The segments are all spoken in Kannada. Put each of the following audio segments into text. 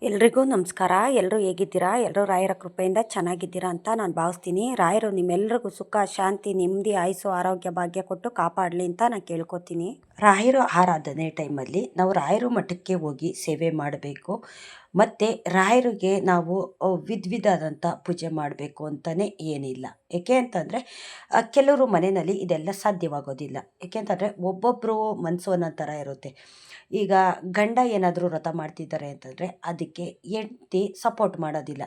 ಎಲ್ರಿಗೂ ನಮಸ್ಕಾರ. ಎಲ್ಲರೂ ಹೇಗಿದ್ದೀರಾ? ಎಲ್ಲರೂ ರಾಯರ ಕೃಪೆಯಿಂದ ಚೆನ್ನಾಗಿದ್ದೀರಾ ಅಂತ ನಾನು ಭಾವಿಸ್ತೀನಿ. ರಾಯರು ನಿಮ್ಮೆಲ್ರಿಗೂ ಸುಖ, ಶಾಂತಿ, ನೆಮ್ಮದಿ, ಆಯುಸ್ಸು, ಆರೋಗ್ಯ, ಭಾಗ್ಯ ಕೊಟ್ಟು ಕಾಪಾಡಲಿ ಅಂತ ನಾನು ಕೇಳ್ಕೊತೀನಿ. ರಾಯರು ಆರಾಧನೆ ಟೈಮಲ್ಲಿ ನಾವು ರಾಯರು ಮಠಕ್ಕೆ ಹೋಗಿ ಸೇವೆ ಮಾಡಬೇಕು. ಮತ್ತು ರಾಯರಿಗೆ ನಾವು ವಿಧವಾದಂಥ ಪೂಜೆ ಮಾಡಬೇಕು ಅಂತಲೇ ಏನಿಲ್ಲ. ಏಕೆ ಅಂತಂದರೆ ಕೆಲವರು ಮನೆಯಲ್ಲಿ ಇದೆಲ್ಲ ಸಾಧ್ಯವಾಗೋದಿಲ್ಲ. ಏಕೆ ಅಂತಂದರೆ ಒಬ್ಬೊಬ್ಬರು ಮನಸ್ಸು ಒಂದೊಂದು ಥರ ಇರುತ್ತೆ. ಈಗ ಗಂಡ ಏನಾದರೂ ವ್ರತ ಮಾಡ್ತಿದ್ದಾರೆ ಅಂತಂದರೆ ಅದಕ್ಕೆ ಹೆಂಡ್ತಿ ಸಪೋರ್ಟ್ ಮಾಡೋದಿಲ್ಲ.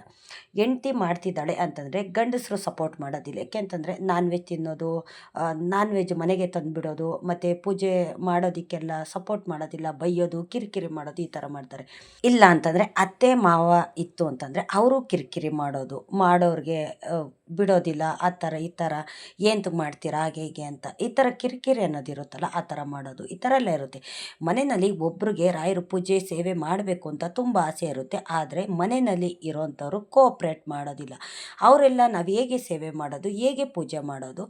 ಹೆಂಡ್ತಿ ಮಾಡ್ತಿದ್ದಾಳೆ ಅಂತಂದರೆ ಗಂಡಸರು ಸಪೋರ್ಟ್ ಮಾಡೋದಿಲ್ಲ. ಏಕೆ ಅಂತಂದರೆ ನಾನ್ ವೆಜ್ ತಿನ್ನೋದು, ನಾನ್ ವೆಜ್ ಮನೆಗೆ ತಂದುಬಿಡೋದು, ಮತ್ತು ಪೂಜೆ ಮಾಡೋದಕ್ಕೆಲ್ಲ ಸಪೋರ್ಟ್ ಮಾಡೋದಿಲ್ಲ, ಬೈಯೋದು, ಕಿರಿಕಿರಿ ಮಾಡೋದು, ಈ ಥರ ಮಾಡ್ತಾರೆ. ಇಲ್ಲ ಅಂತಂದರೆ ಅತ್ತೆ ಮಾವ ಇತ್ತು ಅಂತಂದರೆ ಅವರು ಕಿರಿಕಿರಿ ಮಾಡೋರಿಗೆ ಬಿಡೋದಿಲ್ಲ. ಆ ಥರ ಈ ಥರ ಏನು ಮಾಡ್ತೀರಾ ಹಾಗೆ ಹೀಗೆ ಅಂತ ಈ ಥರ ಕಿರಿಕಿರಿ ಅನ್ನೋದಿರುತ್ತಲ್ಲ, ಆ ಥರ ಮಾಡೋದು, ಈ ಥರ ಎಲ್ಲ ಇರುತ್ತೆ. ಮನೆಯಲ್ಲಿ ಒಬ್ರಿಗೆ ರಾಯರ ಪೂಜೆ ಸೇವೆ ಮಾಡಬೇಕು ಅಂತ ತುಂಬ ಆಸೆ ಇರುತ್ತೆ. ಆದರೆ ಮನೆಯಲ್ಲಿ ಇರೋವಂಥವ್ರು ಕೋಆಪ್ರೇಟ್ ಮಾಡೋದಿಲ್ಲ. ಅವರೆಲ್ಲ ನಾವು ಹೇಗೆ ಸೇವೆ ಮಾಡೋದು, ಹೇಗೆ ಪೂಜೆ ಮಾಡೋದು,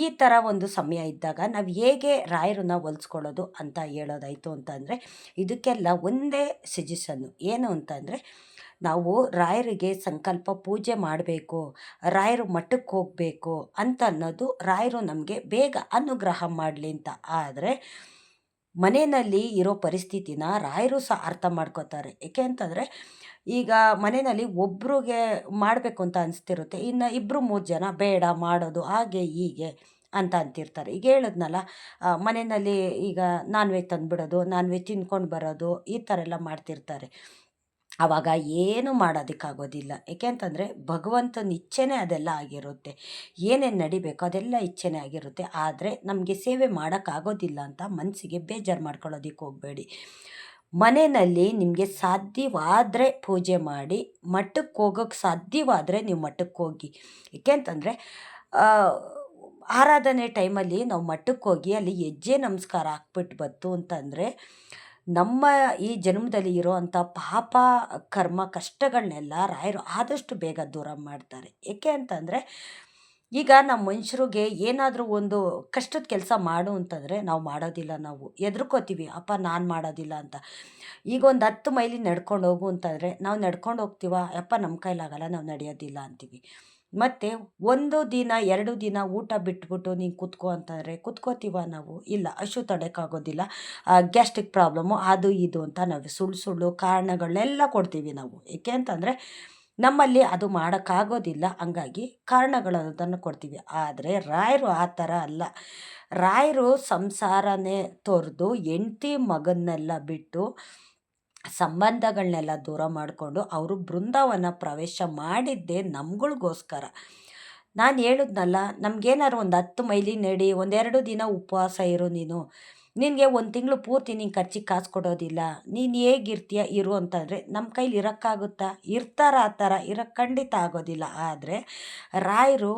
ಈ ಥರ ಒಂದು ಸಮಯ ಇದ್ದಾಗ ನಾವು ಹೇಗೆ ರಾಯರನ್ನ ಹೊಲಿಸ್ಕೊಳ್ಳೋದು ಅಂತ ಹೇಳೋದಾಯಿತು ಅಂತಂದರೆ ಇದಕ್ಕೆಲ್ಲ ಒಂದೇ ಸಜೆಷನ್ನು ಏನು ಅಂತಂದರೆ, ನಾವು ರಾಯರಿಗೆ ಸಂಕಲ್ಪ ಪೂಜೆ ಮಾಡಬೇಕು, ರಾಯರು ಮಠಕ್ಕೆ ಹೋಗಬೇಕು ಅಂತ ಅನ್ನೋದು ರಾಯರು ನಮಗೆ ಬೇಗ ಅನುಗ್ರಹ ಮಾಡಲಿ ಅಂತ. ಆದರೆ ಮನೆಯಲ್ಲಿ ಇರೋ ಪರಿಸ್ಥಿತಿನ ರಾಯರು ಸಹ ಅರ್ಥ ಮಾಡ್ಕೋತಾರೆ. ಏಕೆ ಅಂತಂದರೆ ಈಗ ಮನೆಯಲ್ಲಿ ಒಬ್ರಿಗೆ ಮಾಡಬೇಕು ಅಂತ ಅನಿಸ್ತಿರುತ್ತೆ, ಇನ್ನು 2-3 ಜನ ಬೇಡ ಮಾಡೋದು ಹಾಗೆ ಹೀಗೆ ಅಂತ ಅಂತಿರ್ತಾರೆ. ಈಗ ಹೇಳಿದ್ನಲ್ಲ, ಮನೆಯಲ್ಲಿ ಈಗ ನಾನ್ ವೆಜ್ ತಂದುಬಿಡೋದು, ನಾನ್ ವೆಜ್ ತಿನ್ಕೊಂಡು ಬರೋದು, ಈ ಥರ ಎಲ್ಲ ಮಾಡ್ತಿರ್ತಾರೆ. ಆವಾಗ ಏನು ಮಾಡೋದಕ್ಕಾಗೋದಿಲ್ಲ. ಏಕೆ ಅಂತಂದರೆ ಭಗವಂತನ ಇಚ್ಛೆನೇ ಅದೆಲ್ಲ ಆಗಿರುತ್ತೆ. ಏನೇನು ನಡಿಬೇಕು ಅದೆಲ್ಲ ಇಚ್ಛೆನೇ ಆಗಿರುತ್ತೆ. ಆದರೆ ನಮಗೆ ಸೇವೆ ಮಾಡೋಕ್ಕಾಗೋದಿಲ್ಲ ಅಂತ ಮನಸ್ಸಿಗೆ ಬೇಜಾರು ಮಾಡ್ಕೊಳ್ಳೋದಕ್ಕೆ ಹೋಗಬೇಡಿ. ಮನೆಯಲ್ಲಿ ನಿಮಗೆ ಸಾಧ್ಯವಾದರೆ ಪೂಜೆ ಮಾಡಿ, ಮಠಕ್ಕೆ ಹೋಗೋಕ್ಕೆ ಸಾಧ್ಯವಾದರೆ ನೀವು ಮಠಕ್ಕೆ ಹೋಗಿ. ಏಕೆ ಅಂತಂದರೆ ಆರಾಧನೆ ಟೈಮಲ್ಲಿ ನಾವು ಮಠಕ್ಕೆ ಹೋಗಿ ಅಲ್ಲಿ ಹೆಜ್ಜೆ ನಮಸ್ಕಾರ ಹಾಕ್ಬಿಟ್ಟು ಬಂತು ಅಂತಂದರೆ ನಮ್ಮ ಈ ಜನ್ಮದಲ್ಲಿ ಇರೋವಂಥ ಪಾಪ ಕರ್ಮ ಕಷ್ಟಗಳನ್ನೆಲ್ಲ ರಾಯರು ಆದಷ್ಟು ಬೇಗ ದೂರ ಮಾಡ್ತಾರೆ. ಏಕೆ ಅಂತಂದರೆ ಈಗ ನಮ್ಮ ಮನುಷ್ಯರಿಗೆ ಏನಾದರೂ ಒಂದು ಕಷ್ಟದ ಕೆಲಸ ಮಾಡು ಅಂತಂದರೆ ನಾವು ಮಾಡೋದಿಲ್ಲ. ನಾವು ಹೆದರ್ಕೋತೀವಿ, ಅಪ್ಪ ನಾನು ಮಾಡೋದಿಲ್ಲ ಅಂತ. ಈಗ ಒಂದು 10 ಮೈಲಿ ನಡ್ಕೊಂಡು ಹೋಗು ಅಂತಂದರೆ ನಾವು ನಡ್ಕೊಂಡು ಹೋಗ್ತೀವ, ಅಪ್ಪ ನಮ್ಮ ಕೈಲಾಗಲ್ಲ ನಾವು ನಡೆಯೋದಿಲ್ಲ ಅಂತೀವಿ. ಮತ್ತು 1 ದಿನ 2 ದಿನ ಊಟ ಬಿಟ್ಬಿಟ್ಟು ನೀನು ಕೂತ್ಕೋ ಅಂತಂದರೆ ಕೂತ್ಕೋತೀವ ನಾವು? ಇಲ್ಲ, ಹಶು ತಡೆಯೋಕ್ಕಾಗೋದಿಲ್ಲ, ಗ್ಯಾಸ್ಟ್ರಿಕ್ ಪ್ರಾಬ್ಲಮ್ಮು, ಅದು ಇದು ಅಂತ ನಾವು ಸುಳ್ಳು ಕಾರಣಗಳನ್ನೆಲ್ಲ ಕೊಡ್ತೀವಿ ನಾವು. ಏಕೆ ಅಂತಂದರೆ ನಮ್ಮಲ್ಲಿ ಅದು ಮಾಡೋಕ್ಕಾಗೋದಿಲ್ಲ, ಹಂಗಾಗಿ ಕಾರಣಗಳನ್ನು ಕೊಡ್ತೀವಿ. ಆದರೆ ರಾಯರು ಆ ಥರ ಅಲ್ಲ. ರಾಯರು ಸಂಸಾರನೇ ತೊರೆದು ಹೆಂಡ್ತಿ ಮಗನ್ನೆಲ್ಲ ಬಿಟ್ಟು ಸಂಬಂಧಗಳನ್ನೆಲ್ಲ ದೂರ ಮಾಡಿಕೊಂಡು ಅವರು ಬೃಂದಾವನ ಪ್ರವೇಶ ಮಾಡಿದ್ದೇ ನಮ್ಗಳಿಗೋಸ್ಕರ. ನಾನು ಹೇಳಿದ್ನಲ್ಲ, ನಮಗೇನಾದ್ರು ಒಂದು 10 ಮೈಲಿ ನಡಿ, 1-2 ದಿನ ಉಪವಾಸ ಇರು ನೀನು, ನಿನಗೆ 1 ತಿಂಗಳು ಪೂರ್ತಿ ನೀನು ಖರ್ಚಿಗೆ ಕಾಸು ಕೊಡೋದಿಲ್ಲ, ನೀನು ಹೇಗಿರ್ತೀಯ ಇರು ಅಂತಂದರೆ ನಮ್ಮ ಕೈಲಿ ಇರೋಕ್ಕಾಗುತ್ತಾ? ಆ ಥರ ಇರೋಕ್ಕೆ ಖಂಡಿತ ಆಗೋದಿಲ್ಲ. ಆದರೆ ರಾಯರು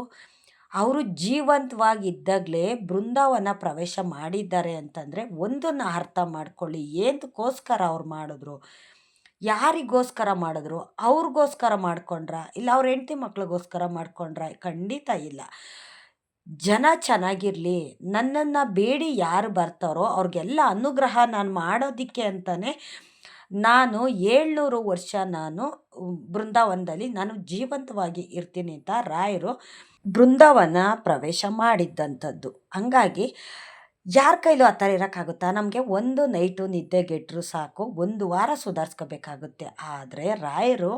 ಅವರು ಜೀವಂತವಾಗಿದ್ದಾಗಲೇ ಬೃಂದಾವನ ಪ್ರವೇಶ ಮಾಡಿದ್ದಾರೆ ಅಂತಂದರೆ ಒಂದನ್ನು ಅರ್ಥ ಮಾಡ್ಕೊಳ್ಳಿ, ಏನಕ್ಕೋಸ್ಕರ ಅವ್ರು ಮಾಡಿದ್ರು, ಯಾರಿಗೋಸ್ಕರ ಮಾಡಿದ್ರು? ಅವ್ರಿಗೋಸ್ಕರ ಮಾಡ್ಕೊಂಡ್ರ, ಇಲ್ಲ ಅವ್ರ ಹೆಂಡ್ತಿ ಮಕ್ಳಿಗೋಸ್ಕರ ಮಾಡ್ಕೊಂಡ್ರ? ಖಂಡಿತ ಇಲ್ಲ. ಜನ ಚೆನ್ನಾಗಿರಲಿ, ನನ್ನನ್ನು ಬೇಡಿ ಯಾರು ಬರ್ತಾರೋ ಅವ್ರಿಗೆಲ್ಲ ಅನುಗ್ರಹ ನಾನು ಮಾಡೋದಕ್ಕೆ ಅಂತಲೇ ನಾನು 700 ವರ್ಷ ನಾನು ಬೃಂದಾವನದಲ್ಲಿ ನಾನು ಜೀವಂತವಾಗಿ ಇರ್ತೀನಿ ಅಂತ ರಾಯರು ಬೃಂದಾವನ ಪ್ರವೇಶ ಮಾಡಿದ್ದಂಥದ್ದು. ಹಂಗಾಗಿ ಯಾರ ಕೈಲೂ ಆ ಥರ ಇರೋಕ್ಕಾಗುತ್ತಾ? ನಮಗೆ ಒಂದು ನೈಟು ನಿದ್ದೆಗೆಟ್ಟರು ಸಾಕು, 1 ವಾರ ಸುಧಾರಿಸ್ಕೋಬೇಕಾಗುತ್ತೆ. ಆದರೆ ರಾಯರು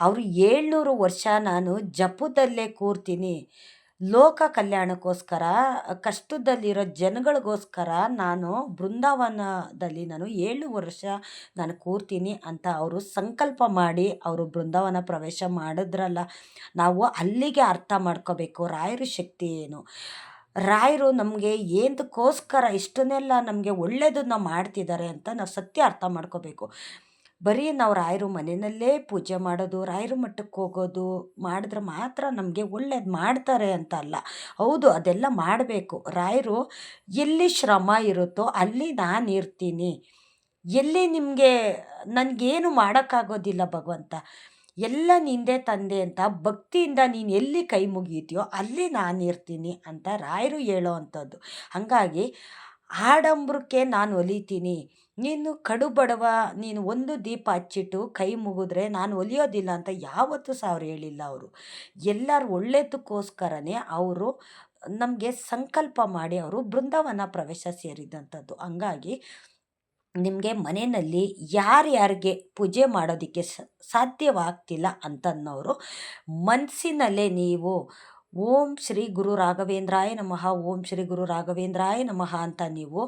ಅವರು 700 ವರ್ಷ ನಾನು ಜಪದಲ್ಲೇ ಕೂರ್ತೀನಿ, ಲೋಕ ಕಲ್ಯಾಣಕ್ಕೋಸ್ಕರ, ಕಷ್ಟದಲ್ಲಿರೋ ಜನಗಳಿಗೋಸ್ಕರ ನಾನು ಬೃಂದಾವನದಲ್ಲಿ ನಾನು 7 ವರ್ಷ ನಾನು ಕೂರ್ತೀನಿ ಅಂತ ಅವರು ಸಂಕಲ್ಪ ಮಾಡಿ ಅವರು ಬೃಂದಾವನ ಪ್ರವೇಶ ಮಾಡಿದ್ರಲ್ಲ. ನಾವು ಅಲ್ಲಿಗೆ ಅರ್ಥ ಮಾಡ್ಕೋಬೇಕು ರಾಯರ ಶಕ್ತಿ ಏನು. ರಾಯರು ನಮಗೆ ಏನಕ್ಕೋಸ್ಕರ ಇಷ್ಟನ್ನೆಲ್ಲ ನಮಗೆ ಒಳ್ಳೆಯದನ್ನ ಮಾಡ್ತಿದ್ದಾರೆ ಅಂತ ನಾವು ಸತ್ಯ ಅರ್ಥ ಮಾಡ್ಕೋಬೇಕು. ಬರೀ ನಾವು ರಾಯರು ಮನೆಯಲ್ಲೇ ಪೂಜೆ ಮಾಡೋದು, ರಾಯರ ಮಠಕ್ಕೆ ಹೋಗೋದು ಮಾಡಿದ್ರೆ ಮಾತ್ರ ನಮಗೆ ಒಳ್ಳೇದು ಮಾಡ್ತಾರೆ ಅಂತ ಅಲ್ಲ. ಹೌದು, ಅದೆಲ್ಲ ಮಾಡಬೇಕು. ರಾಯರು ಎಲ್ಲಿ ಶ್ರಮ ಇರುತ್ತೋ ಅಲ್ಲಿ ನಾನು ಇರ್ತೀನಿ, ಎಲ್ಲಿ ನಿಮಗೆ ನನಗೇನು ಮಾಡೋಕ್ಕಾಗೋದಿಲ್ಲ ಭಗವಂತ, ಎಲ್ಲ ನಿಂದೆ ತಂದೆ ಅಂತ ಭಕ್ತಿಯಿಂದ ನೀನು ಎಲ್ಲಿ ಕೈ ಮುಗಿತೀಯೋ ಅಲ್ಲಿ ನಾನು ಇರ್ತೀನಿ ಅಂತ ರಾಯರು ಹೇಳೋ ಅಂಥದ್ದು. ಹಾಗಾಗಿ ಆಡಂಬರಕ್ಕೆ ನಾನು ಒಲಿತೀನಿ, ನೀನು ಕಡು ಬಡವ, ನೀನು ಒಂದು ದೀಪ ಹಚ್ಚಿಟ್ಟು ಕೈ ಮುಗಿದ್ರೆ ನಾನು ಒಲಿಯೋದಿಲ್ಲ ಅಂತ ಯಾವತ್ತೂ ಸಹ ಅವ್ರು ಹೇಳಿಲ್ಲ ಅವರು. ಎಲ್ಲರ ಒಳ್ಳೆಯದಕ್ಕೋಸ್ಕರನೇ ಅವರು ನಮಗೆ ಸಂಕಲ್ಪ ಮಾಡಿ ಅವರು ಬೃಂದಾವನ ಪ್ರವೇಶ ಸೇರಿದಂಥದ್ದು. ಹಂಗಾಗಿ ನಿಮಗೆ ಮನೆಯಲ್ಲಿ ಯಾರ್ಯಾರಿಗೆ ಪೂಜೆ ಮಾಡೋದಕ್ಕೆ ಸಾಧ್ಯವಾಗ್ತಿಲ್ಲ ಅಂತನ್ನೋರು ಮನಸ್ಸಿನಲ್ಲೇ ನೀವು ಓಂ ಶ್ರೀ ಗುರು ರಾಘವೇಂದ್ರಾಯ ನಮಃ, ಓಂ ಶ್ರೀ ಗುರು ರಾಘವೇಂದ್ರಾಯ ನಮಃ ಅಂತ ನೀವು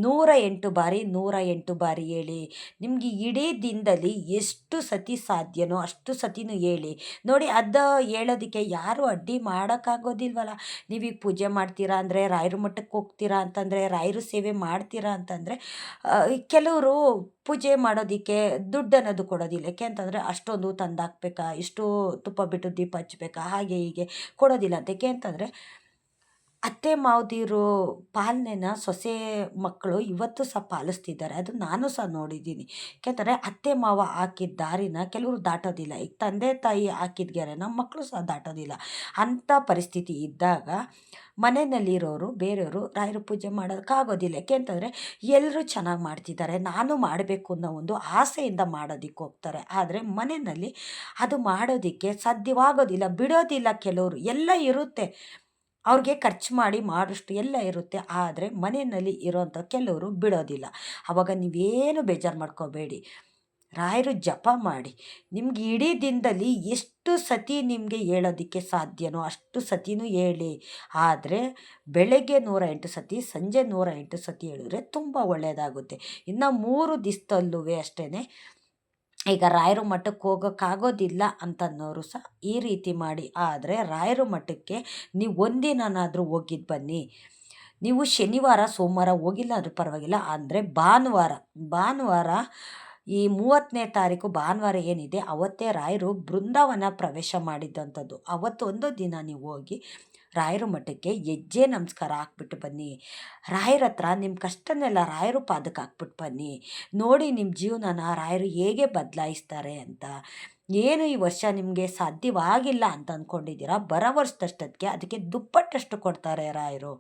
108 ಬಾರಿ 108 ಬಾರಿ ಹೇಳಿ. ನಿಮಗೆ ಇಡೀ ದಿನದಲ್ಲಿ ಎಷ್ಟು ಸತಿ ಸಾಧ್ಯನೋ ಅಷ್ಟು ಸತಿನೂ ಹೇಳಿ ನೋಡಿ. ಅದು ಹೇಳೋದಕ್ಕೆ ಯಾರು ಅಡ್ಡಿ ಮಾಡೋಕ್ಕಾಗೋದಿಲ್ವಲ್ಲ. ನೀವೀಗ ಪೂಜೆ ಮಾಡ್ತೀರಾ ಅಂದರೆ, ರಾಯರ ಮಠಕ್ಕೆ ಹೋಗ್ತೀರಾ ಅಂತಂದರೆ, ರಾಯರು ಸೇವೆ ಮಾಡ್ತೀರಾ ಅಂತಂದರೆ, ಕೆಲವರು ಪೂಜೆ ಮಾಡೋದಕ್ಕೆ ದುಡ್ಡು ಅನ್ನೋದು ಕೊಡೋದಿಲ್ಲ. ಯಾಕೆ ಅಂತಂದರೆ ಅಷ್ಟೊಂದು ತಂದಾಕ್ಬೇಕಾ, ಇಷ್ಟು ತುಪ್ಪ ಬಿಟ್ಟು ದೀಪ ಹಚ್ಬೇಕಾ, ಹಾಗೆ ಹೀಗೆ ಕೊಡೋದಿಲ್ಲ ಅಂತ. ಯಾಕೆ ಅಂತಂದರೆ ಅತ್ತೆ ಮಾವದಿರು ಪಾಲನೆನ ಸೊಸೆ ಮಕ್ಕಳು ಇವತ್ತು ಸಹ ಪಾಲಿಸ್ತಿದ್ದಾರೆ. ಅದು ನಾನು ಸಹ ನೋಡಿದ್ದೀನಿ. ಯಾಕೆಂದರೆ ಅತ್ತೆ ಮಾವ ಹಾಕಿದ ದಾರಿನ ಕೆಲವರು ದಾಟೋದಿಲ್ಲ. ಈಗ ತಂದೆ ತಾಯಿ ಹಾಕಿದ ಗೆರೆನ ಮಕ್ಕಳು ಸಹ ದಾಟೋದಿಲ್ಲ. ಅಂಥ ಪರಿಸ್ಥಿತಿ ಇದ್ದಾಗ ಮನೆಯಲ್ಲಿರೋರು ಬೇರೆಯವರು ರಾಯರ ಪೂಜೆ ಮಾಡೋದಕ್ಕಾಗೋದಿಲ್ಲ. ಯಾಕೆ ಅಂತಂದರೆ ಎಲ್ಲರೂ ಚೆನ್ನಾಗಿ ಮಾಡ್ತಿದ್ದಾರೆ, ನಾನು ಮಾಡಬೇಕು ಅನ್ನೋ ಒಂದು ಆಸೆಯಿಂದ ಮಾಡೋದಕ್ಕೆ ಹೋಗ್ತಾರೆ. ಆದರೆ ಮನೆಯಲ್ಲಿ ಅದು ಮಾಡೋದಕ್ಕೆ ಸಾಧ್ಯವಾಗೋದಿಲ್ಲ, ಬಿಡೋದಿಲ್ಲ. ಕೆಲವರು ಎಲ್ಲ ಇರುತ್ತೆ, ಅವ್ರಿಗೆ ಖರ್ಚು ಮಾಡಿ ಮಾಡೋಷ್ಟು ಎಲ್ಲ ಇರುತ್ತೆ. ಆದರೆ ಮನೆಯಲ್ಲಿ ಇರೋಂಥ ಕೆಲವರು ಬಿಡೋದಿಲ್ಲ. ಆವಾಗ ನೀವೇನು ಬೇಜಾರು ಮಾಡ್ಕೋಬೇಡಿ, ರಾಯರು ಜಪ ಮಾಡಿ. ನಿಮ್ಗೆ ಇಡೀ ದಿನದಲ್ಲಿ ಎಷ್ಟು ಸತಿ ನಿಮಗೆ ಹೇಳೋದಕ್ಕೆ ಸಾಧ್ಯನೋ ಅಷ್ಟು ಸತಿನೂ ಹೇಳಿ. ಆದರೆ ಬೆಳಗ್ಗೆ 108 ಸತಿ, ಸಂಜೆ 108 ಸತಿ ಹೇಳಿದ್ರೆ ತುಂಬ ಒಳ್ಳೆಯದಾಗುತ್ತೆ. ಇನ್ನು 3 ದಿವಸದಲ್ಲೂ ಅಷ್ಟೇ, ಈಗ ರಾಯರ ಮಠಕ್ಕೆ ಹೋಗೋಕ್ಕಾಗೋದಿಲ್ಲ ಅಂತನ್ನೋರು ಸಹ ಈ ರೀತಿ ಮಾಡಿ. ಆದರೆ ರಾಯರ ಮಠಕ್ಕೆ ನೀವು ಒಂದಿನನಾದರೂ ಹೋಗಿದ್ದು ಬನ್ನಿ. ನೀವು ಶನಿವಾರ ಸೋಮವಾರ ಹೋಗಿಲ್ಲ ಅಂದರೂ ಪರವಾಗಿಲ್ಲ, ಅಂದರೆ ಭಾನುವಾರ ಈ 30ನೇ ತಾರೀಕು ಭಾನುವಾರ ಏನಿದೆ ಅವತ್ತೇ ರಾಯರು ಬೃಂದಾವನ ಪ್ರವೇಶ ಮಾಡಿದ್ದಂಥದ್ದು. ಅವತ್ತೊಂದು ದಿನ ನೀವು ಹೋಗಿ ರಾಯರ ಮಠಕ್ಕೆ ಹೆಜ್ಜೆ ನಮಸ್ಕಾರ ಹಾಕ್ಬಿಟ್ಟು ಬನ್ನಿ. ರಾಯರ ಹತ್ರ ನಿಮ್ಮ ಕಷ್ಟನೆಲ್ಲ ರಾಯರು ಪಾದಕ್ಕೆ ಹಾಕ್ಬಿಟ್ಟು ಬನ್ನಿ. ನೋಡಿ ನಿಮ್ಮ ಜೀವನನ ರಾಯರು ಹೇಗೆ ಬದಲಾಯಿಸ್ತಾರೆ ಅಂತ. ಏನು ಈ ವರ್ಷ ನಿಮಗೆ ಸಾಧ್ಯವಾಗಿಲ್ಲ ಅಂತ ಅಂದ್ಕೊಂಡಿದ್ದೀರಾ, ಬರೋ ವರ್ಷದಷ್ಟಕ್ಕೆ ಅದಕ್ಕೆ ದುಪ್ಪಟ್ಟಷ್ಟು ಕೊಡ್ತಾರೆ ರಾಯರು.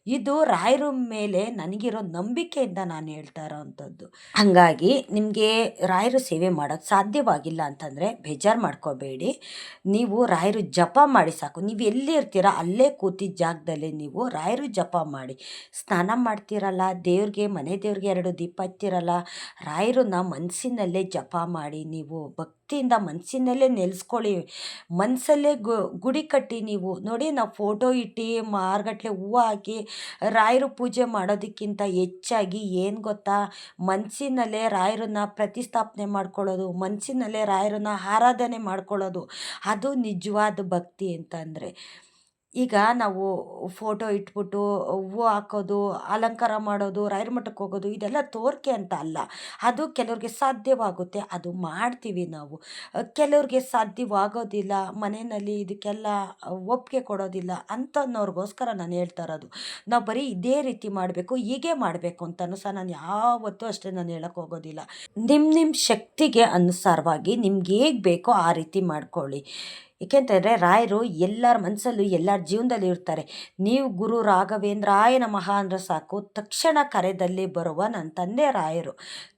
ಇದು ರಾಯರ ಮೇಲೆ ನನಗಿರೋ ನಂಬಿಕೆಯಿಂದ ನಾನು ಹೇಳ್ತಾ ಇರೋವಂಥದ್ದು. ಹಾಗಾಗಿ ನಿಮಗೆ ರಾಯರು ಸೇವೆ ಮಾಡೋಕ್ಕೆ ಸಾಧ್ಯವಾಗಿಲ್ಲ ಅಂತಂದರೆ ಬೇಜಾರು ಮಾಡ್ಕೋಬೇಡಿ. ನೀವು ರಾಯರು ಜಪ ಮಾಡಿ ಸಾಕು. ನೀವು ಎಲ್ಲಿ ಇರ್ತೀರ ಅಲ್ಲೇ ಕೂತಿದ್ದ ಜಾಗದಲ್ಲೇ ನೀವು ರಾಯರು ಜಪ ಮಾಡಿ. ಸ್ನಾನ ಮಾಡ್ತೀರಲ್ಲ, ಮನೆ ದೇವ್ರಿಗೆ 2 ದೀಪ ಹಚ್ತಿರಲ್ಲ, ರಾಯರನ್ನ ಮನಸ್ಸಿನಲ್ಲೇ ಜಪ ಮಾಡಿ. ನೀವು ಭಕ್ತಿಯಿಂದ ಮನಸ್ಸಿನಲ್ಲೇ ನೆಲೆಸ್ಕೊಳ್ಳಿ. ಮನಸ್ಸಲ್ಲೇ ಗುಡಿ ಕಟ್ಟಿ. ನೀವು ನೋಡಿ, ನಾವು ಫೋಟೋ ಇಟ್ಟು ಮಾರುಗಟ್ಲೆ ಹೂವು ಹಾಕಿ ರಾಯರು ಪೂಜೆ ಮಾಡೋದಕ್ಕಿಂತ ಹೆಚ್ಚಾಗಿ ಏನು ಗೊತ್ತಾ, ಮನಸ್ಸಿನಲ್ಲೇ ರಾಯರನ್ನ ಪ್ರತಿಷ್ಠಾಪನೆ ಮಾಡ್ಕೊಳ್ಳೋದು, ಮನಸ್ಸಿನಲ್ಲೇ ರಾಯರನ್ನ ಆರಾಧನೆ ಮಾಡ್ಕೊಳ್ಳೋದು, ಅದು ನಿಜವಾದ ಭಕ್ತಿ ಅಂತಂದರೆ. ಈಗ ನಾವು ಫೋಟೋ ಇಟ್ಬಿಟ್ಟು ಹೂವು ಹಾಕೋದು, ಅಲಂಕಾರ ಮಾಡೋದು, ರಾಯರ ಮಠಕ್ಕೆ ಹೋಗೋದು ಇದೆಲ್ಲ ತೋರಿಕೆ ಅಂತ ಅಲ್ಲ. ಅದು ಕೆಲವ್ರಿಗೆ ಸಾಧ್ಯವಾಗುತ್ತೆ, ಅದು ಮಾಡ್ತೀವಿ ನಾವು. ಕೆಲವ್ರಿಗೆ ಸಾಧ್ಯವಾಗೋದಿಲ್ಲ, ಮನೆಯಲ್ಲಿ ಇದಕ್ಕೆಲ್ಲ ಒಪ್ಪಿಗೆ ಕೊಡೋದಿಲ್ಲ ಅಂತನ್ನೋರಿಗೋಸ್ಕರ ನಾನು ಹೇಳ್ತಾ ಇರೋದು. ನಾವು ಬರೀ ಇದೇ ರೀತಿ ಮಾಡಬೇಕು, ಹೀಗೆ ಮಾಡಬೇಕು ಅಂತಲೂ ಸಹ ನಾನು ಯಾವತ್ತೂ ಅಷ್ಟೇ ನಾನು ಹೇಳಕ್ಕೆ ಹೋಗೋದಿಲ್ಲ. ನಿಮ್ಮ ಶಕ್ತಿಗೆ ಅನುಸಾರವಾಗಿ ನಿಮ್ಗೆ ಹೇಗೆ ಬೇಕೋ ಆ ರೀತಿ ಮಾಡ್ಕೊಳ್ಳಿ. ಏಕೆಂತಂದರೆ ರಾಯರು ಎಲ್ಲರ ಮನಸ್ಸಲ್ಲೂ ಎಲ್ಲರ ಜೀವನದಲ್ಲಿ ಇರ್ತಾರೆ. ನೀವು ಗುರು ರಾಘವೇಂದ್ರಾಯ ನಮಃ ಅಂದರೆ ಸಾಕು, ತಕ್ಷಣ ಕರೆದಲ್ಲಿ ಬರುವ ನನ್ನ ತಂದೆ ರಾಯರು.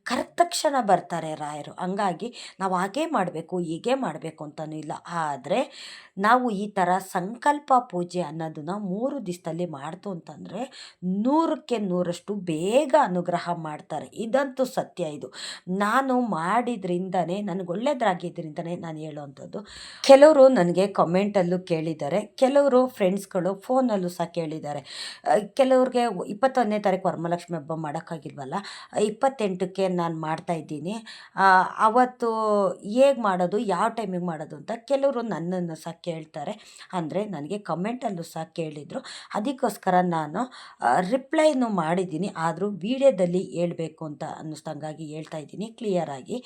ಕರೆದ ತಕ್ಷಣ ಬರ್ತಾರೆ ರಾಯರು. ಹಂಗಾಗಿ ನಾವು ಹಾಗೇ ಮಾಡಬೇಕು, ಹೀಗೆ ಮಾಡಬೇಕು ಅಂತಲೂ ಇಲ್ಲ. ಆದರೆ ನಾವು ಈ ಥರ ಸಂಕಲ್ಪ ಪೂಜೆ ಅನ್ನೋದನ್ನ 3 ದಿವಸದಲ್ಲಿ ಮಾಡ್ತು ಅಂತಂದರೆ 100ಕ್ಕೆ 100ರಷ್ಟು ಬೇಗ ಅನುಗ್ರಹ ಮಾಡ್ತಾರೆ. ಇದಂತೂ ಸತ್ಯ. ಇದು ನಾನು ಮಾಡಿದ್ರಿಂದನೇ, ನನಗೆ ಒಳ್ಳೇದಾಗಿದ್ದರಿಂದನೇ ನಾನು ಹೇಳೋವಂಥದ್ದು. ಕೆಲವರು ನನಗೆ ಕಮೆಂಟಲ್ಲೂ ಕೇಳಿದ್ದಾರೆ, ಕೆಲವರು ಫ್ರೆಂಡ್ಸ್ಗಳು ಫೋನಲ್ಲೂ ಸಹ ಕೇಳಿದ್ದಾರೆ. ಕೆಲವ್ರಿಗೆ 21ನೇ ತಾರೀಕು ವರಮಹಾಲಕ್ಷ್ಮಿ ಹಬ್ಬ ಮಾಡೋಕ್ಕಾಗಿಲ್ವಲ್ಲ, 28ಕ್ಕೆ ನಾನು ಮಾಡ್ತಾಯಿದ್ದೀನಿ, ಅವತ್ತು ಹೇಗೆ ಮಾಡೋದು, ಯಾವ ಟೈಮಿಗೆ ಮಾಡೋದು ಅಂತ ಕೆಲವರು ನನ್ನನ್ನು ಸಹ ಕೇಳ್ತಾರೆ. ಅಂದರೆ ನನಗೆ ಕಮೆಂಟಲ್ಲೂ ಸಹ ಕೇಳಿದರು. ಅದಕ್ಕೋಸ್ಕರ ನಾನು ರಿಪ್ಲೈನು ಮಾಡಿದ್ದೀನಿ. ಆದರೂ ವೀಡಿಯೋದಲ್ಲಿ ಹೇಳಬೇಕು ಅಂತ ಅನ್ನಿಸ್ದಂಗಾಗಿ ಹೇಳ್ತಾ ಇದ್ದೀನಿ ಕ್ಲಿಯರಾಗಿ.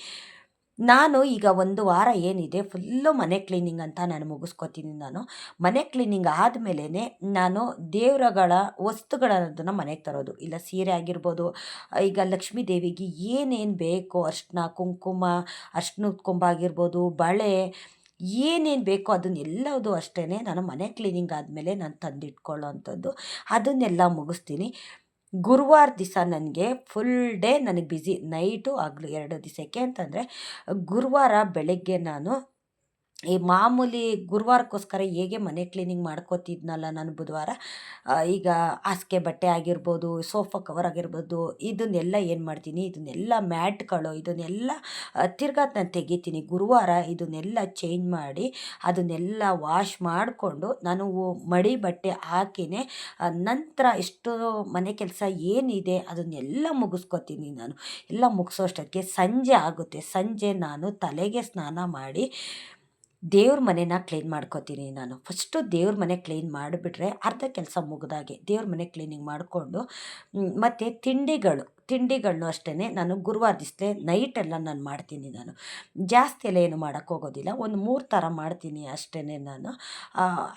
ನಾನು ಈಗ 1 ವಾರ ಏನಿದೆ ಫುಲ್ಲು ಮನೆ ಕ್ಲೀನಿಂಗ್ ಅಂತ ನಾನು ಮುಗಿಸ್ಕೊತೀನಿ. ನಾನು ಮನೆ ಕ್ಲೀನಿಂಗ್ ಆದಮೇಲೆ ನಾನು ದೇವರುಗಳ ವಸ್ತುಗಳನ್ನೋದನ್ನು ಮನೆಗೆ ತರೋದು. ಇಲ್ಲ ಸೀರೆ ಆಗಿರ್ಬೋದು, ಈಗ ಲಕ್ಷ್ಮೀ ದೇವಿಗೆ ಏನೇನು ಬೇಕೋ ಅರಿಶಿನ ಕುಂಕುಮ, ಅರಿಶಿನದ ಕೊಂಬು ಆಗಿರ್ಬೋದು, ಬಳೆ, ಏನೇನು ಬೇಕೋ ಅದನ್ನೆಲ್ಲದು ಅಷ್ಟೇ ನಾನು ಮನೆ ಕ್ಲೀನಿಂಗ್ ಆದಮೇಲೆ ನಾನು ತಂದಿಟ್ಕೊಳ್ಳೋ ಅಂಥದ್ದು. ಅದನ್ನೆಲ್ಲ ಮುಗಿಸ್ತೀನಿ. ಗುರುವಾರ ದಿವಸ ನನಗೆ ಫುಲ್ ಡೇ ನನಗೆ ಬ್ಯುಸಿ, ನೈಟು ಹಗ್ಲು 2 ದಿವಸ. ಯಾಕೆ ಅಂತಂದರೆ ಗುರುವಾರ ಬೆಳಗ್ಗೆ ನಾನು ಈ ಮಾಮೂಲಿ ಗುರುವಾರಕ್ಕೋಸ್ಕರ ಹೇಗೆ ಮನೆ ಕ್ಲೀನಿಂಗ್ ಮಾಡ್ಕೋತಿದ್ನಲ್ಲ ನಾನು ಬುಧವಾರ, ಈಗ ಹಾಸಿಗೆ ಬಟ್ಟೆ ಆಗಿರ್ಬೋದು, ಸೋಫಾ ಕವರ್ ಆಗಿರ್ಬೋದು, ಇದನ್ನೆಲ್ಲ ಏನು ಮಾಡ್ತೀನಿ, ಇದನ್ನೆಲ್ಲ ಮ್ಯಾಟ್ಗಳು ಇದನ್ನೆಲ್ಲ ತಿರ್ಗಾ ನಾನು ತೆಗಿತೀನಿ. ಗುರುವಾರ ಇದನ್ನೆಲ್ಲ ಚೇಂಜ್ ಮಾಡಿ ಅದನ್ನೆಲ್ಲ ವಾಶ್ ಮಾಡಿಕೊಂಡು ನಾನು ಮಡಿ ಬಟ್ಟೆ ಹಾಕಿನೇ ನಂತರ ಎಷ್ಟು ಮನೆ ಕೆಲಸ ಏನಿದೆ ಅದನ್ನೆಲ್ಲ ಮುಗಿಸ್ಕೊತೀನಿ ನಾನು. ಎಲ್ಲ ಮುಗಿಸೋಷ್ಟಕ್ಕೆ ಸಂಜೆ ಆಗುತ್ತೆ. ಸಂಜೆ ನಾನು ತಲೆಗೆ ಸ್ನಾನ ಮಾಡಿ ದೇವ್ರ ಮನೆನ ಕ್ಲೀನ್ ಮಾಡ್ಕೋತೀನಿ ನಾನು. ಫಸ್ಟು ದೇವ್ರ ಮನೆ ಕ್ಲೀನ್ ಮಾಡಿಬಿಟ್ರೆ ಅರ್ಧ ಕೆಲಸ ಮುಗಿದಾಗೆ. ದೇವ್ರ ಮನೆ ಕ್ಲೀನಿಂಗ್ ಮಾಡಿಕೊಂಡು ಮತ್ತು ತಿಂಡಿಗಳನ್ನೂ ಅಷ್ಟೇ ನಾನು ಗುರುವಾರ ದಿವಸ ನೈಟೆಲ್ಲ ನಾನು ಮಾಡ್ತೀನಿ. ನಾನು ಜಾಸ್ತಿ ಎಲ್ಲ ಏನು ಮಾಡೋಕ್ಕೋಗೋದಿಲ್ಲ, ಒಂದು 3 ಥರ ಮಾಡ್ತೀನಿ ಅಷ್ಟೇ ನಾನು.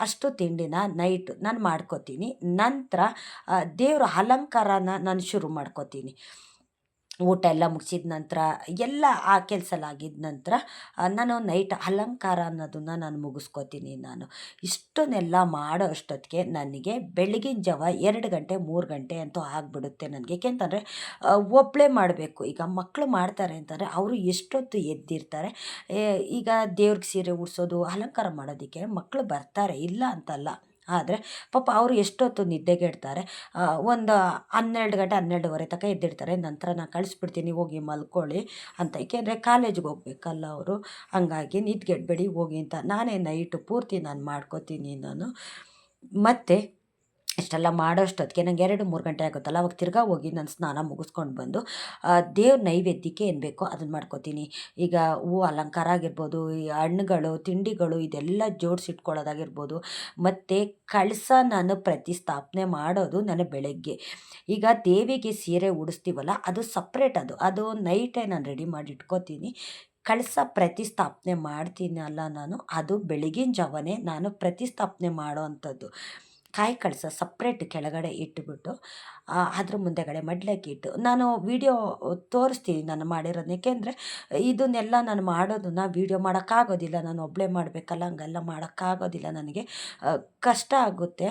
ಅಷ್ಟು ತಿಂಡಿನ ನೈಟ್ ನಾನು ಮಾಡ್ಕೋತೀನಿ. ನಂತರ ದೇವ್ರ ಅಲಂಕಾರನ ನಾನು ಶುರು ಮಾಡ್ಕೋತೀನಿ. ಊಟ ಎಲ್ಲ ಮುಗಿಸಿದ ನಂತರ ಎಲ್ಲ ಆ ಕೆಲಸ ಎಲ್ಲ ಆಗಿದ ನಂತರ ನಾನು ನೈಟ್ ಅಲಂಕಾರ ಅನ್ನೋದನ್ನು ನಾನು ಮುಗಿಸ್ಕೋತೀನಿ ನಾನು. ಇಷ್ಟನ್ನೆಲ್ಲ ಮಾಡೋ ಅಷ್ಟೊತ್ತಿಗೆ ನನಗೆ ಬೆಳಗಿನ ಜಾವ 2 ಗಂಟೆ 3 ಗಂಟೆ ಅಂತೂ ಆಗಿಬಿಡುತ್ತೆ ನನಗೆ. ಏಕೆಂತಂದರೆ ಒಬ್ಬಳೇ ಮಾಡಬೇಕು. ಈಗ ಮಕ್ಕಳು ಮಾಡ್ತಾರೆ ಅಂತಂದರೆ ಅವರು ಎಷ್ಟೊತ್ತು ಎದ್ದಿರ್ತಾರೆ. ಈಗ ದೇವ್ರಿಗೆ ಸೀರೆ ಉಡಿಸೋದು ಅಲಂಕಾರ ಮಾಡೋದಕ್ಕೆ ಮಕ್ಕಳು ಬರ್ತಾರೆ, ಇಲ್ಲ ಅಂತಲ್ಲ. ಆದರೆ ಪಾಪ ಅವರು ಎಷ್ಟೊತ್ತು ನಿದ್ದೆಗೆಡ್ತಾರೆ. ಒಂದು 12 ಗಂಟೆ 12:30 ತನಕ ಎದ್ದಿರ್ತಾರೆ. ನಂತರ ನಾನು ಕಳಿಸ್ಬಿಡ್ತೀನಿ, ಹೋಗಿ ಮಲ್ಕೊಳ್ಳಿ ಅಂತ. ಏಕೆಂದರೆ ಕಾಲೇಜಿಗೆ ಹೋಗ್ಬೇಕಲ್ಲ ಅವರು. ಹಂಗಾಗಿ ನಿದ್ಗೆಡಬೇಡಿ ಹೋಗಿ ಅಂತ ನಾನೇ ನೈಟು ಪೂರ್ತಿ ನಾನು ಮಾಡ್ಕೋತೀನಿ ನಾನು. ಮತ್ತು ಇಷ್ಟೆಲ್ಲ ಮಾಡೋಷ್ಟೊತ್ತಿಗೆ ನಂಗೆ 2-3 ಗಂಟೆ ಆಗುತ್ತಲ್ಲ, ಅವಾಗ ತಿರ್ಗಾ ಹೋಗಿ ನಾನು ಸ್ನಾನ ಮುಗಿಸ್ಕೊಂಡು ಬಂದು ದೇವ್ರ ನೈವೇದ್ಯಕ್ಕೆ ಏನು ಬೇಕೋ ಅದನ್ನು ಮಾಡ್ಕೋತೀನಿ. ಈಗ ಹೂವು ಅಲಂಕಾರ ಆಗಿರ್ಬೋದು, ಈ ಹಣ್ಣುಗಳು ತಿಂಡಿಗಳು ಇದೆಲ್ಲ ಜೋಡಿಸಿಟ್ಕೊಳ್ಳೋದಾಗಿರ್ಬೋದು, ಮತ್ತು ಕಳಸ ನಾನು ಪ್ರತಿಷ್ಠಾಪನೆ ಮಾಡೋದು ನಾನು ಬೆಳಗ್ಗೆ. ಈಗ ದೇವಿಗೆ ಸೀರೆ ಉಡಿಸ್ತೀವಲ್ಲ ಅದು ಸಪ್ರೇಟ್, ಅದು ನೈಟೇ ನಾನು ರೆಡಿ ಮಾಡಿ ಇಟ್ಕೋತೀನಿ. ಕಳಸ ಪ್ರತಿಷ್ಠಾಪನೆ ಮಾಡ್ತೀನಲ್ಲ ನಾನು, ಅದು ಬೆಳಗಿನ ಜಾವನೇ ನಾನು ಪ್ರತಿಷ್ಠಾಪನೆ ಮಾಡೋ ಅಂಥದ್ದು. ಕಾಯಿ ಕಳಸ ಸಪ್ರೇಟ್ ಕೆಳಗಡೆ ಇಟ್ಬಿಟ್ಟು ಅದ್ರ ಮುಂದೆಗಡೆ ಮಡ್ಲಕ್ಕಿ ಇಟ್ಟು ನಾನು ವೀಡಿಯೋ ತೋರಿಸ್ತೀನಿ ನಾನು ಮಾಡಿರೋದನ್ನ. ಏಕೆಂದರೆ ಇದನ್ನೆಲ್ಲ ನಾನು ಮಾಡೋದನ್ನು ವೀಡಿಯೋ ಮಾಡೋಕ್ಕಾಗೋದಿಲ್ಲ, ನಾನು ಒಬ್ಬಳೇ ಮಾಡಬೇಕಲ್ಲ, ಹಂಗೆಲ್ಲ ಮಾಡೋಕ್ಕಾಗೋದಿಲ್ಲ ನನಗೆ, ಕಷ್ಟ ಆಗುತ್ತೆ.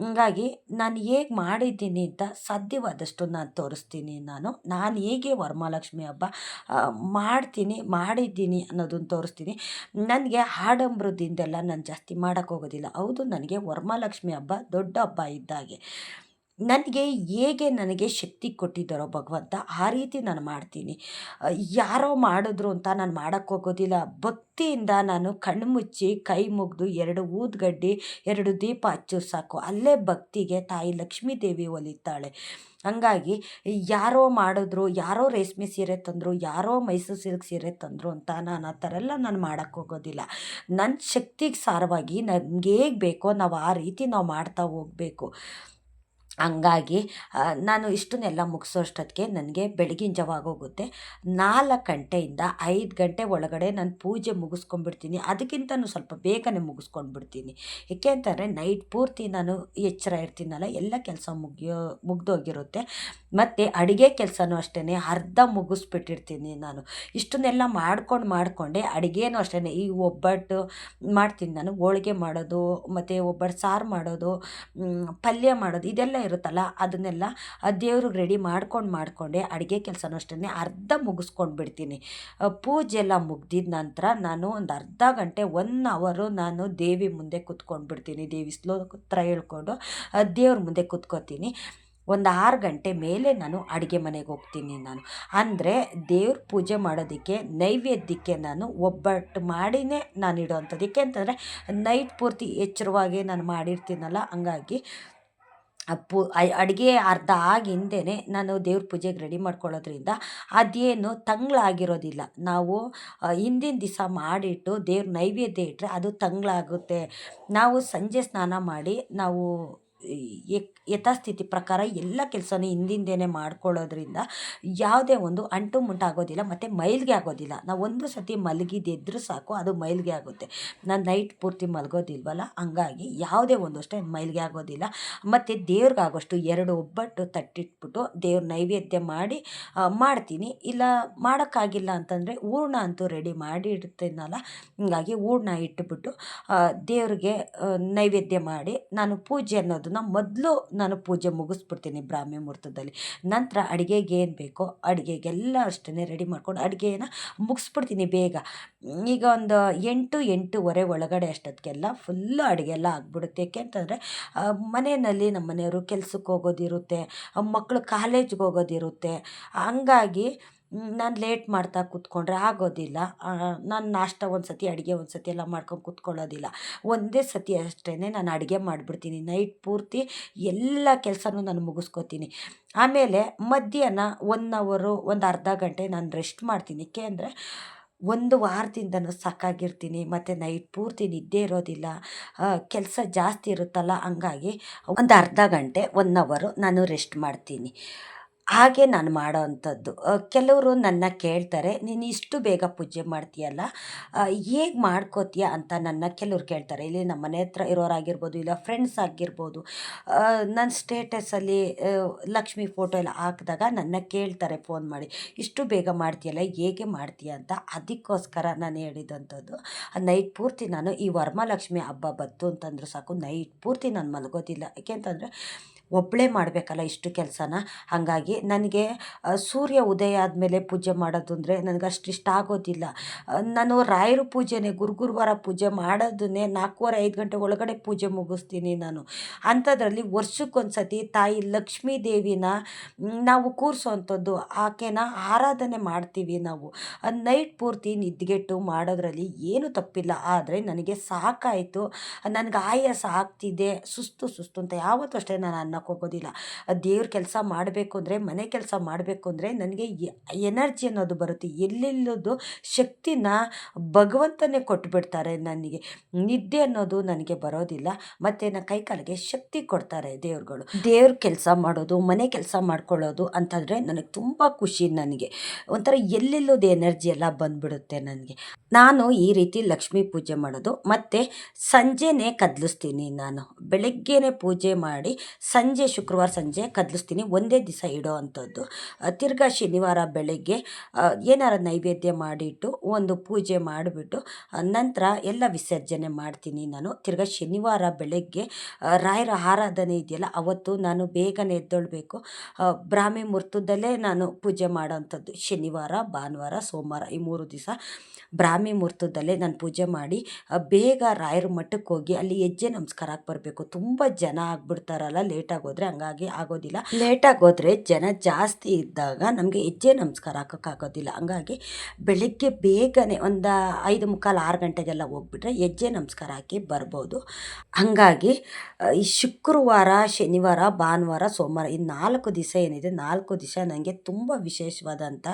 ಹಂಗಾಗಿ ನಾನು ಹೇಗೆ ಮಾಡಿದ್ದೀನಿ ಅಂತ ಸಾಧ್ಯವಾದಷ್ಟು ನಾನು ತೋರಿಸ್ತೀನಿ ನಾನು ಹೇಗೆ ವರಮಹಾಲಕ್ಷ್ಮಿ ಹಬ್ಬ ಮಾಡಿದ್ದೀನಿ ಅನ್ನೋದನ್ನು ತೋರಿಸ್ತೀನಿ. ನನಗೆ ಆಡಂಬರದಿಂದೆಲ್ಲ ನಾನು ಜಾಸ್ತಿ ಮಾಡೋಕ್ಕೋಗೋದಿಲ್ಲ. ಹೌದು, ನನಗೆ ವರಮಹಾಲಕ್ಷ್ಮಿ ಹಬ್ಬ ದೊಡ್ಡ ಹಬ್ಬ ಇದ್ದಾಗೆ. ನನಗೆ ಶಕ್ತಿ ಕೊಟ್ಟಿದ್ದಾರೋ ಭಗವಂತ ಆ ರೀತಿ ನಾನು ಮಾಡ್ತೀನಿ. ಯಾರೋ ಮಾಡಿದ್ರು ಅಂತ ನಾನು ಮಾಡೋಕ್ಕೋಗೋದಿಲ್ಲ. ಭಕ್ತಿಯಿಂದ ನಾನು ಕಣ್ಣು ಮುಚ್ಚಿ ಕೈ ಮುಗಿದು 2 ಊದುಗಡ್ಡಿ 2 ದೀಪ ಹಚ್ಚೋದು ಸಾಕು. ಅಲ್ಲೇ ಭಕ್ತಿಗೆ ತಾಯಿ ಲಕ್ಷ್ಮೀ ದೇವಿ ಒಲಿತಾಳೆ. ಹಂಗಾಗಿ ಯಾರೋ ಮಾಡಿದ್ರು, ಯಾರೋ ರೇಷ್ಮೆ ಸೀರೆ ತಂದರು, ಯಾರೋ ಮೈಸೂರು ಸಿಲ್ಕ್ ಸೀರೆ ತಂದರು ಅಂತ ನಾನು ಆ ಥರ ಎಲ್ಲ ನಾನು ಮಾಡೋಕ್ಕೋಗೋದಿಲ್ಲ. ನನ್ನ ಶಕ್ತಿಗೆ ಸಾರವಾಗಿ ನಮ್ಗೆ ಹೇಗೆ ಬೇಕೋ ನಾವು ಆ ರೀತಿ ನಾವು ಮಾಡ್ತಾ ಹೋಗಬೇಕು. ಹಂಗಾಗಿ ನಾನು ಇಷ್ಟನ್ನೆಲ್ಲ ಮುಗಿಸೋಷ್ಟೊತ್ತಿಗೆ ನನಗೆ ಬೆಳಗಿನ ಜಾವ ಆಗೋಗುತ್ತೆ. 4 ಗಂಟೆಯಿಂದ 5 ಗಂಟೆ ಒಳಗಡೆ ನಾನು ಪೂಜೆ ಮುಗಿಸ್ಕೊಂಡ್ಬಿಡ್ತೀನಿ. ಅದಕ್ಕಿಂತನೂ ಸ್ವಲ್ಪ ಬೇಗನೆ ಮುಗಿಸ್ಕೊಂಡ್ಬಿಡ್ತೀನಿ. ಏಕೆ ಅಂತಂದರೆ ನೈಟ್ ಪೂರ್ತಿ ನಾನು ಎಚ್ಚರ ಇರ್ತೀನಲ್ಲ, ಎಲ್ಲ ಕೆಲಸ ಮುಗ್ದೋಗಿರುತ್ತೆ. ಮತ್ತು ಅಡುಗೆ ಕೆಲಸನೂ ಅಷ್ಟೇ ಅರ್ಧ ಮುಗಿಸ್ಬಿಟ್ಟಿರ್ತೀನಿ ನಾನು. ಇಷ್ಟನ್ನೆಲ್ಲ ಮಾಡಿಕೊಂಡೆ ಅಡುಗೆನೂ ಅಷ್ಟೇ. ಈ ಒಬ್ಬಟ್ಟು ಮಾಡ್ತೀನಿ ನಾನು, ಹೋಳಿಗೆ ಮಾಡೋದು, ಮತ್ತು ಒಬ್ಬಟ್ಟು ಸಾರು ಮಾಡೋದು, ಪಲ್ಯ ಮಾಡೋದು ಇದೆಲ್ಲ ಇರುತ್ತಲ್ಲ, ಅದನ್ನೆಲ್ಲ ದೇವ್ರಿಗೆ ರೆಡಿ ಮಾಡಿಕೊಂಡೆ ಅಡುಗೆ ಕೆಲಸನೂ ಅಷ್ಟೇ ಅರ್ಧ ಮುಗಿಸ್ಕೊಂಡು ಬಿಡ್ತೀನಿ. ಪೂಜೆ ಎಲ್ಲ ಮುಗ್ದಿದ ನಂತರ ನಾನು ಒಂದು ಅರ್ಧ ಗಂಟೆ 1 ಅವರು ನಾನು ದೇವಿ ಮುಂದೆ ಕೂತ್ಕೊಂಡ್ಬಿಡ್ತೀನಿ. ದೇವಿ ಶ್ಲೋತ್ರ ಹೇಳ್ಕೊಂಡು ದೇವ್ರ ಮುಂದೆ ಕೂತ್ಕೋತೀನಿ. ಒಂದು 6 ಗಂಟೆ ಮೇಲೆ ನಾನು ಅಡುಗೆ ಮನೆಗೆ ಹೋಗ್ತೀನಿ ನಾನು. ಅಂದರೆ ದೇವ್ರ ಪೂಜೆ ಮಾಡೋದಕ್ಕೆ ನೈವೇದ್ಯಕ್ಕೆ ನಾನು ಒಬ್ಬಟ್ಟು ಮಾಡಿನೇ ನಾನು ಇಡೋವಂಥದ್ದು. ಏಕೆ ಅಂತಂದರೆ ನೈಟ್ ಪೂರ್ತಿ ಎಚ್ಚರವಾಗಿ ನಾನು ಮಾಡಿರ್ತೀನಲ್ಲ, ಹಂಗಾಗಿ ಅಡುಗೆ ಅರ್ಧ ಆಗಿಂದೇ ನಾನು ದೇವ್ರ ಪೂಜೆಗೆ ರೆಡಿ ಮಾಡ್ಕೊಳ್ಳೋದ್ರಿಂದ ಅದೇನು ತಂಗ್ಳಾಗಿರೋದಿಲ್ಲ. ನಾವು ಹಿಂದಿನ ದಿವಸ ಮಾಡಿಟ್ಟು ದೇವ್ರ ನೈವೇದ್ಯ ಇಟ್ಟರೆ ಅದು ತಂಗ್ಳಾಗುತ್ತೆ. ನಾವು ಸಂಜೆ ಸ್ನಾನ ಮಾಡಿ ನಾವು ಯಥಾಸ್ಥಿತಿ ಪ್ರಕಾರ ಎಲ್ಲ ಕೆಲಸನೂ ಹಿಂದಿಂದೇನೆ ಮಾಡ್ಕೊಳ್ಳೋದ್ರಿಂದ ಯಾವುದೇ ಒಂದು ಅಂಟು ಮುಂಟು ಆಗೋದಿಲ್ಲ, ಮತ್ತು ಮೈಲಿಗೆ ಆಗೋದಿಲ್ಲ. ನಾವು ಒಂದು ಸತಿ ಮಲಗಿದ್ದೆದ್ರೂ ಸಾಕು ಅದು ಮೈಲಿಗೆ ಆಗುತ್ತೆ. ನಾನು ನೈಟ್ ಪೂರ್ತಿ ಮಲಗೋದಿಲ್ವಲ್ಲ, ಹಂಗಾಗಿ ಯಾವುದೇ ಒಂದು ಅಷ್ಟೇ ಮೈಲಿಗೆ ಆಗೋದಿಲ್ಲ. ಮತ್ತು ದೇವ್ರಿಗಾಗೋಷ್ಟು 2 ಒಬ್ಬಟ್ಟು ತಟ್ಟಿಟ್ಬಿಟ್ಟು ದೇವ್ರ ನೈವೇದ್ಯ ಮಾಡಿ ಮಾಡ್ತೀನಿ. ಇಲ್ಲ ಮಾಡೋಕ್ಕಾಗಿಲ್ಲ ಅಂತಂದರೆ ಹೂರ್ಣ ಅಂತೂ ರೆಡಿ ಮಾಡಿ ಇಡ್ತೀನಲ್ಲ, ಹೀಗಾಗಿ ಹೂರ್ಣ ಇಟ್ಬಿಟ್ಟು ದೇವ್ರಿಗೆ ನೈವೇದ್ಯ ಮಾಡಿ ನಾನು ಪೂಜೆ ಅನ್ನೋದನ್ನು ಮುಹೂರ್ತನ ಮೊದಲು ನಾನು ಪೂಜೆ ಮುಗಿಸ್ಬಿಡ್ತೀನಿ ಬ್ರಾಹ್ಮಿ ಮುಹೂರ್ತದಲ್ಲಿ. ನಂತರ ಅಡುಗೆಗೆ ಏನು ಬೇಕೋ ಅಡುಗೆಗೆಲ್ಲ ಅಷ್ಟೇ ರೆಡಿ ಮಾಡ್ಕೊಂಡು ಅಡುಗೆನ ಮುಗಿಸ್ಬಿಡ್ತೀನಿ ಬೇಗ. ಈಗ ಒಂದು 8-8:30 ಒಳಗಡೆ ಅಷ್ಟೊತ್ತಿಗೆಲ್ಲ ಫುಲ್ಲು ಅಡುಗೆ ಎಲ್ಲ ಆಗ್ಬಿಡುತ್ತೆ. ಏಕೆ ಅಂತಂದರೆ ಮನೆಯಲ್ಲಿ ನಮ್ಮ ಮನೆಯವರು ಕೆಲ್ಸಕ್ಕೆ ಹೋಗೋದಿರುತ್ತೆ, ಮಕ್ಕಳು ಕಾಲೇಜ್ಗೆ ಹೋಗೋದಿರುತ್ತೆ. ಹಂಗಾಗಿ ನಾನು ಲೇಟ್ ಮಾಡ್ತಾ ಕೂತ್ಕೊಂಡ್ರೆ ಆಗೋದಿಲ್ಲ. ನಾನು ನಾಷ್ಟ ಒಂದು ಸತಿ ಅಡುಗೆ ಒಂದು ಸತಿ ಎಲ್ಲ ಮಾಡ್ಕೊಂಡು ಕೂತ್ಕೊಳ್ಳೋದಿಲ್ಲ. ಒಂದೇ ಸತಿ ಅಷ್ಟೇ ನಾನು ಅಡುಗೆ ಮಾಡಿಬಿಡ್ತೀನಿ. ನೈಟ್ ಪೂರ್ತಿ ಎಲ್ಲ ಕೆಲಸನೂ ನಾನು ಮುಗಿಸ್ಕೋತೀನಿ. ಆಮೇಲೆ ಮಧ್ಯಾಹ್ನ 1 ಅವರು ಒಂದು ಅರ್ಧ ಗಂಟೆ ನಾನು ರೆಸ್ಟ್ ಮಾಡ್ತೀನಿ. ಏಕೆ ಅಂದರೆ ಒಂದು ವಾರದಿಂದನೂ ಸಾಕಾಗಿರ್ತೀನಿ, ಮತ್ತು ನೈಟ್ ಪೂರ್ತಿ ನಿದ್ದೆ ಇರೋದಿಲ್ಲ, ಕೆಲಸ ಜಾಸ್ತಿ ಇರುತ್ತಲ್ಲ. ಹಂಗಾಗಿ ಒಂದು ಅರ್ಧ ಗಂಟೆ 1 ಅವರು ನಾನು ರೆಸ್ಟ್ ಮಾಡ್ತೀನಿ. ಹಾಗೆ ನಾನು ಮಾಡೋ ಅಂಥದ್ದು. ಕೆಲವರು ನನ್ನ ಕೇಳ್ತಾರೆ, "ನೀನು ಇಷ್ಟು ಬೇಗ ಪೂಜೆ ಮಾಡ್ತೀಯಲ್ಲ, ಹೇಗೆ ಮಾಡ್ಕೋತೀಯ?" ಅಂತ ನನ್ನ ಕೆಲವ್ರು ಕೇಳ್ತಾರೆ. ಇಲ್ಲಿ ನಮ್ಮ ಮನೆ ಹತ್ರ ಇರೋರಾಗಿರ್ಬೋದು, ಇಲ್ಲ ಫ್ರೆಂಡ್ಸ್ ಆಗಿರ್ಬೋದು. ನನ್ನ ಸ್ಟೇಟಸಲ್ಲಿ ಲಕ್ಷ್ಮಿ ಫೋಟೋ ಎಲ್ಲ ಹಾಕಿದಾಗ ನನ್ನ ಕೇಳ್ತಾರೆ ಫೋನ್ ಮಾಡಿ, "ಇಷ್ಟು ಬೇಗ ಮಾಡ್ತೀಯಲ್ಲ, ಹೇಗೆ ಮಾಡ್ತೀಯ?" ಅಂತ. ಅದಕ್ಕೋಸ್ಕರ ನಾನು ಹೇಳಿದಂಥದ್ದು. ನೈಟ್ ಪೂರ್ತಿ ನಾನು ಈ ವರಮಹಾಲಕ್ಷ್ಮಿ ಹಬ್ಬ ಬಂತು ಅಂತಂದ್ರೆ ಸಾಕು, ನೈಟ್ ಪೂರ್ತಿ ನಾನು ಮಲಗೋದಿಲ್ಲ. ಏಕೆ ಅಂತಂದರೆ ಒಬ್ಬಳೇ ಮಾಡಬೇಕಲ್ಲ ಇಷ್ಟು ಕೆಲಸನ. ಹಾಗಾಗಿ ನನಗೆ ಸೂರ್ಯ ಉದಯ ಆದಮೇಲೆ ಪೂಜೆ ಮಾಡೋದು ಅಂದರೆ ನನಗೆ ಅಷ್ಟು ಇಷ್ಟ ಆಗೋದಿಲ್ಲ. ನಾನು ರಾಯರ ಪೂಜೆನೇ ಗುರುವಾರ ಪೂಜೆ ಮಾಡೋದನ್ನೇ 4:30-5 ಗಂಟೆ ಒಳಗಡೆ ಪೂಜೆ ಮುಗಿಸ್ತೀನಿ ನಾನು. ಅಂಥದ್ರಲ್ಲಿ ವರ್ಷಕ್ಕೊಂದು ಸತಿ ತಾಯಿ ಲಕ್ಷ್ಮೀ ದೇವಿನ ನಾವು ಕೂರಿಸೋವಂಥದ್ದು, ಆಕೆನ ಆರಾಧನೆ ಮಾಡ್ತೀವಿ ನಾವು. ನೈಟ್ ಪೂರ್ತಿ ನಿದ್ದೆಗೆಟ್ಟು ಮಾಡೋದ್ರಲ್ಲಿ ಏನು ತಪ್ಪಿಲ್ಲ. ಆದರೆ ನನಗೆ ಸಾಕಾಯಿತು, ನನಗೆ ಆಯಾಸ ಆಗ್ತಿದೆ, ಸುಸ್ತು ಸುಸ್ತು ಅಂತ ಯಾವತ್ತೂ ಅಷ್ಟೇ ನಾನು ಅನ್ನಕ್ಕೆ ಹೋಗೋದಿಲ್ಲ. ದೇವ್ರ ಕೆಲಸ ಮಾಡಬೇಕು ಅಂದರೆ, ಮನೆ ಕೆಲಸ ಮಾಡಬೇಕು ಅಂದರೆ ನನಗೆ ಎನರ್ಜಿ ಅನ್ನೋದು ಬರುತ್ತೆ. ಎಲ್ಲೆಲ್ಲದು ಶಕ್ತಿನ ಭಗವಂತನೇ ಕೊಟ್ಬಿಡ್ತಾರೆ ನನಗೆ. ನಿದ್ದೆ ಅನ್ನೋದು ನನಗೆ ಬರೋದಿಲ್ಲ, ಮತ್ತು ನನ್ನ ಕೈ ಕಾಲಿಗೆ ಶಕ್ತಿ ಕೊಡ್ತಾರೆ ದೇವ್ರುಗಳು. ದೇವ್ರ ಕೆಲಸ ಮಾಡೋದು, ಮನೆ ಕೆಲಸ ಮಾಡ್ಕೊಳ್ಳೋದು ಅಂತಂದರೆ ನನಗೆ ತುಂಬ ಖುಷಿ. ನನಗೆ ಒಂಥರ ಎಲ್ಲೆಲ್ಲೋದು ಎನರ್ಜಿ ಎಲ್ಲ ಬಂದ್ಬಿಡುತ್ತೆ ನನಗೆ. ನಾನು ಈ ರೀತಿ ಲಕ್ಷ್ಮೀ ಪೂಜೆ ಮಾಡೋದು, ಮತ್ತು ಸಂಜೆನೇ ಕದಲಿಸ್ತೀನಿ ನಾನು. ಬೆಳಗ್ಗೆನೇ ಪೂಜೆ ಮಾಡಿ ಸಂಜೆ, ಶುಕ್ರವಾರ ಸಂಜೆ ಕದಲಿಸ್ತೀನಿ. ಒಂದೇ ದಿವಸ ಇಡೋ ಅಂಥದ್ದು. ತಿರ್ಗಾ ಶನಿವಾರ ಬೆಳಗ್ಗೆ ಏನಾರ ನೈವೇದ್ಯ ಮಾಡಿಟ್ಟು ಒಂದು ಪೂಜೆ ಮಾಡಿಬಿಟ್ಟು ನಂತರ ಎಲ್ಲ ವಿಸರ್ಜನೆ ಮಾಡ್ತೀನಿ ನಾನು. ತಿರ್ಗಾ ಶನಿವಾರ ಬೆಳಗ್ಗೆ ರಾಯರ ಆರಾಧನೆ ಇದೆಯಲ್ಲ, ಅವತ್ತು ನಾನು ಬೇಗನೆ ಎದ್ದೇಳಬೇಕು. ಬ್ರಾಹ್ಮಿ ಮುಹೂರ್ತದಲ್ಲೇ ನಾನು ಪೂಜೆ ಮಾಡೋ ಅಂಥದ್ದು. ಶನಿವಾರ, ಭಾನುವಾರ, ಸೋಮವಾರ ಈ 3 ದಿವಸ ಬ್ರಾಹ್ಮಿ ಮುಹೂರ್ತದಲ್ಲೇ ನಾನು ಪೂಜೆ ಮಾಡಿ ಬೇಗ ರಾಯರ ಮಠಕ್ಕೆ ಹೋಗಿ ಅಲ್ಲಿ ಹೆಜ್ಜೆ ನಮಸ್ಕಾರಕ್ಕೆ ಬರಬೇಕು. ತುಂಬ ಜನ ಆಗ್ಬಿಡ್ತಾರಲ್ಲ ಲೇಟಾಗಿ ಹೋದರೆ, ಹಂಗಾಗಿ ಆಗೋದಿಲ್ಲ. ಲೇಟಾಗಿ ಹೋದರೆ ಜನ ಜಾಸ್ತಿ ಇದ್ದಾಗ ನಮಗೆ ಹೆಜ್ಜೆ ನಮಸ್ಕಾರ ಹಾಕೋಕ್ಕಾಗೋದಿಲ್ಲ. ಹಂಗಾಗಿ ಬೆಳಗ್ಗೆ ಬೇಗನೆ ಒಂದು 5:45-6 ಗಂಟೆಗೆಲ್ಲ ಹೋಗ್ಬಿಟ್ರೆ ಹೆಜ್ಜೆ ನಮಸ್ಕಾರ ಹಾಕಿ ಬರ್ಬೋದು. ಹಾಗಾಗಿ ಈ ಶುಕ್ರವಾರ, ಶನಿವಾರ, ಭಾನುವಾರ, ಸೋಮವಾರ ಈ 4 ದಿವಸ ಏನಿದೆ, 4 ದಿವಸ ನನಗೆ ತುಂಬ ವಿಶೇಷವಾದಂಥ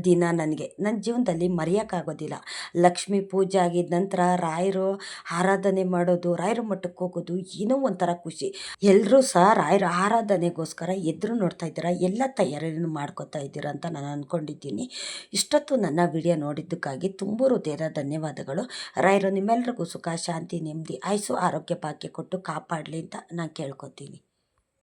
ದಿನ. ನನಗೆ ನನ್ನ ಜೀವನದಲ್ಲಿ ಮರೆಯೋಕ್ಕಾಗೋದಿಲ್ಲ. ಲಕ್ಷ್ಮೀ ಪೂಜೆ ಆಗಿದ ನಂತರ ರಾಯರು ಆರಾಧನೆ ಮಾಡೋದು, ರಾಯರ ಮಠಕ್ಕೆ ಹೋಗೋದು ಏನೋ ಒಂಥರ ಖುಷಿ. ಎಲ್ಲರೂ ಸಹ ರಾಯರ ಆರಾಧನೆಗೋಸ್ಕರ ಎದುರು ನೋಡ್ತಾ ಇದ್ದೀರಾ, ಎಲ್ಲ ತಯಾರಿಯನ್ನು ಮಾಡ್ಕೋತಾ ಇದ್ದೀರಾ ಅಂತ ನಾನು ಅಂದ್ಕೊಂಡಿದ್ದೀನಿ. ಇಷ್ಟೊತ್ತು ನನ್ನ ವಿಡಿಯೋ ನೋಡಿದ್ದಕ್ಕಾಗಿ ತುಂಬ ಹೃದಯದ ಧನ್ಯವಾದಗಳು. ರಾಯರು ನಿಮ್ಮೆಲ್ಲರಿಗೂ ಸುಖ, ಶಾಂತಿ, ನೆಮ್ಮದಿ, ಆಯುಸ್ಸು, ಆರೋಗ್ಯ ಭಾಗ್ಯ ಕೊಟ್ಟು ಕಾಪಾಡಲಿ ಅಂತ ನಾನು ಕೇಳ್ಕೊತೀನಿ.